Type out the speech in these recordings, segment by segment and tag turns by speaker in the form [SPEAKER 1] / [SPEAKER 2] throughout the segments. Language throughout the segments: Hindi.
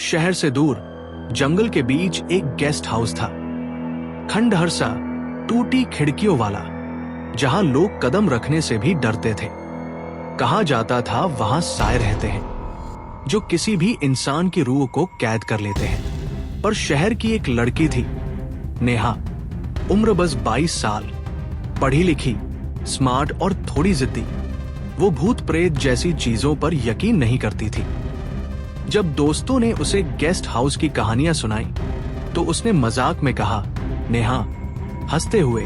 [SPEAKER 1] शहर से दूर जंगल के बीच एक गेस्ट हाउस था, खंडहर सा, टूटी खिड़कियों वाला, जहां लोग कदम रखने से भी डरते थे। कहा जाता था वहां साए रहते हैं जो किसी भी इंसान की रूह को कैद कर लेते हैं। पर शहर की एक लड़की थी, नेहा, उम्र बस 22 साल, पढ़ी लिखी, स्मार्ट और थोड़ी जिद्दी। वो भूत प्रेत जैसी चीजों पर यकीन नहीं करती थी। जब दोस्तों ने उसे गेस्ट हाउस की कहानियां सुनाई तो उसने मजाक में कहा, नेहा, हंसते हुए,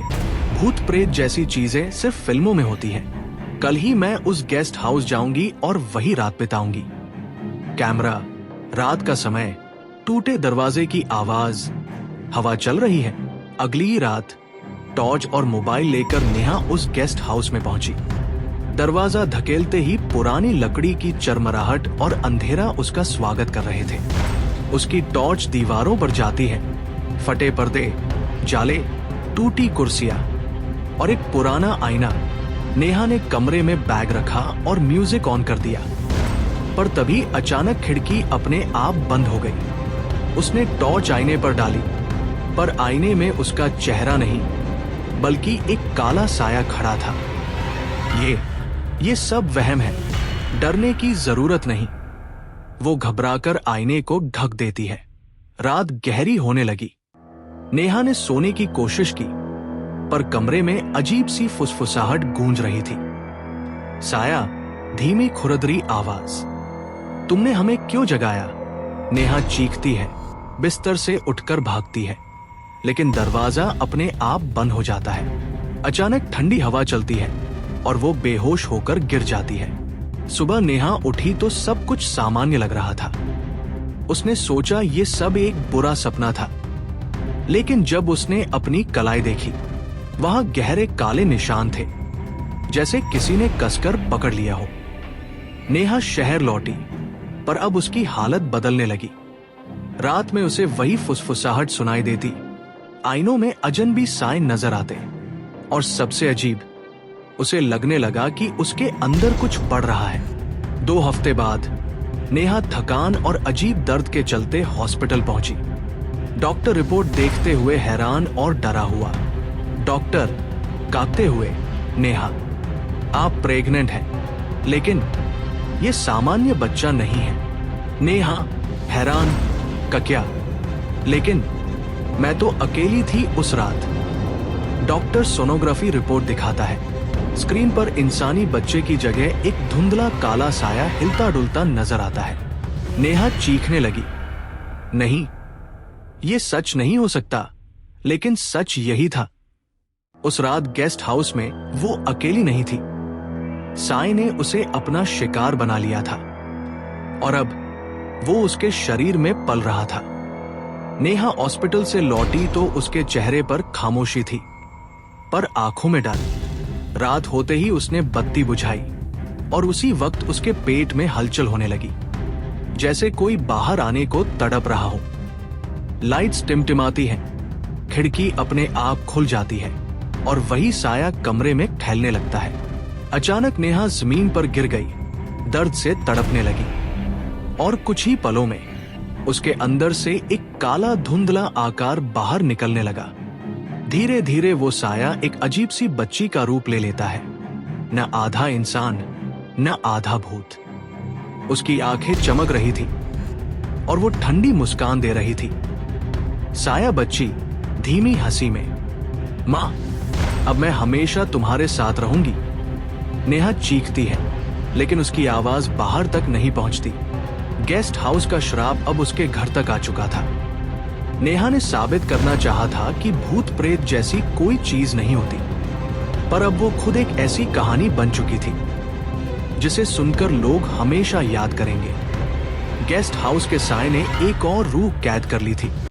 [SPEAKER 1] भूत प्रेत जैसी चीजें सिर्फ फिल्मों में होती हैं। कल ही मैं उस गेस्ट हाउस जाऊंगी और वही रात बिताऊंगी। कैमरा, रात का समय, टूटे दरवाजे की आवाज, हवा चल रही है। अगली ही रात टॉर्च और मोबाइल लेकर नेहा उस गेस्ट हाउस में पहुंची। दरवाजा धकेलते ही पुरानी लकड़ी की चरमराहट और अंधेरा उसका स्वागत कर रहे थे। उसकी टॉर्च दीवारों पर जाती है, फटे पर्दे, जाले, टूटी कुर्सियां और एक पुराना आईना। नेहा ने कमरे में बैग रखा और म्यूजिक ऑन कर दिया, पर तभी अचानक खिड़की अपने आप बंद हो गई। उसने टॉर्च आईने पर डाली, पर आईने में उसका चेहरा नहीं बल्कि एक काला साया खड़ा था। ये सब वहम है, डरने की जरूरत नहीं। वो घबराकर आईने को ढक देती है। रात गहरी होने लगी। नेहा ने सोने की कोशिश की, पर कमरे में अजीब सी फुसफुसाहट गूंज रही थी। साया, धीमी खुरदरी आवाज, तुमने हमें क्यों जगाया? नेहा चीखती है, बिस्तर से उठकर भागती है, लेकिन दरवाजा अपने आप बंद हो जाता है। अचानक ठंडी हवा चलती है और वो बेहोश होकर गिर जाती है। सुबह नेहा उठी तो सब कुछ सामान्य लग रहा था। उसने सोचा ये सब एक बुरा सपना था, लेकिन जब उसने अपनी कलाई देखी, वहां गहरे काले निशान थे, जैसे किसी ने कसकर पकड़ लिया हो। नेहा शहर लौटी, पर अब उसकी हालत बदलने लगी। रात में उसे वही फुसफुसाहट सुनाई देती, आईनों में अजनबी साए नजर आते, और सबसे अजीब, उसे लगने लगा कि उसके अंदर कुछ बढ़ रहा है। 2 हफ्ते बाद नेहा थकान और अजीब दर्द के चलते हॉस्पिटल पहुंची। डॉक्टर रिपोर्ट देखते हुए हैरान और डरा हुआ। डॉक्टर कांपते हुए, नेहा, आप प्रेग्नेंट हैं, लेकिन ये सामान्य बच्चा नहीं है। नेहा हैरान, क्या? लेकिन मैं तो अकेली थी उस रात। डॉक्टर सोनोग्राफी रिपोर्ट दिखाता है। स्क्रीन पर इंसानी बच्चे की जगह एक धुंधला काला साया हिलता डुलता नजर आता है। नेहा चीखने लगी, नहीं, ये सच नहीं हो सकता। लेकिन सच यही था। उस रात गेस्ट हाउस में वो अकेली नहीं थी। साए ने उसे अपना शिकार बना लिया था और अब वो उसके शरीर में पल रहा था। नेहा हॉस्पिटल से लौटी तो उसके चेहरे पर खामोशी थी, पर आंखों में डर। रात होते ही उसने बत्ती बुझाई और उसी वक्त उसके पेट में हलचल होने लगी, जैसे कोई बाहर आने को तड़प रहा हो। लाइट्स टिमटिमाती हैं, खिड़की अपने आप खुल जाती है और वही साया कमरे में टहलने लगता है। अचानक नेहा जमीन पर गिर गई, दर्द से तड़पने लगी, और कुछ ही पलों में उसके अंदर से एक काला धुंधला आकार बाहर निकलने लगा। धीरे धीरे वो साया एक अजीब सी बच्ची का रूप ले लेता है, न आधा इंसान न आधा भूत। उसकी आंखें चमक रही थी और वो ठंडी मुस्कान दे रही थी। साया बच्ची धीमी हंसी में, माँ, अब मैं हमेशा तुम्हारे साथ रहूंगी। नेहा चीखती है, लेकिन उसकी आवाज बाहर तक नहीं पहुंचती। गेस्ट हाउस का श्राप अब उसके घर तक आ चुका था। नेहा ने साबित करना चाहा था कि भूत प्रेत जैसी कोई चीज नहीं होती, पर अब वो खुद एक ऐसी कहानी बन चुकी थी जिसे सुनकर लोग हमेशा याद करेंगे। गेस्ट हाउस के साए ने एक और रूह कैद कर ली थी।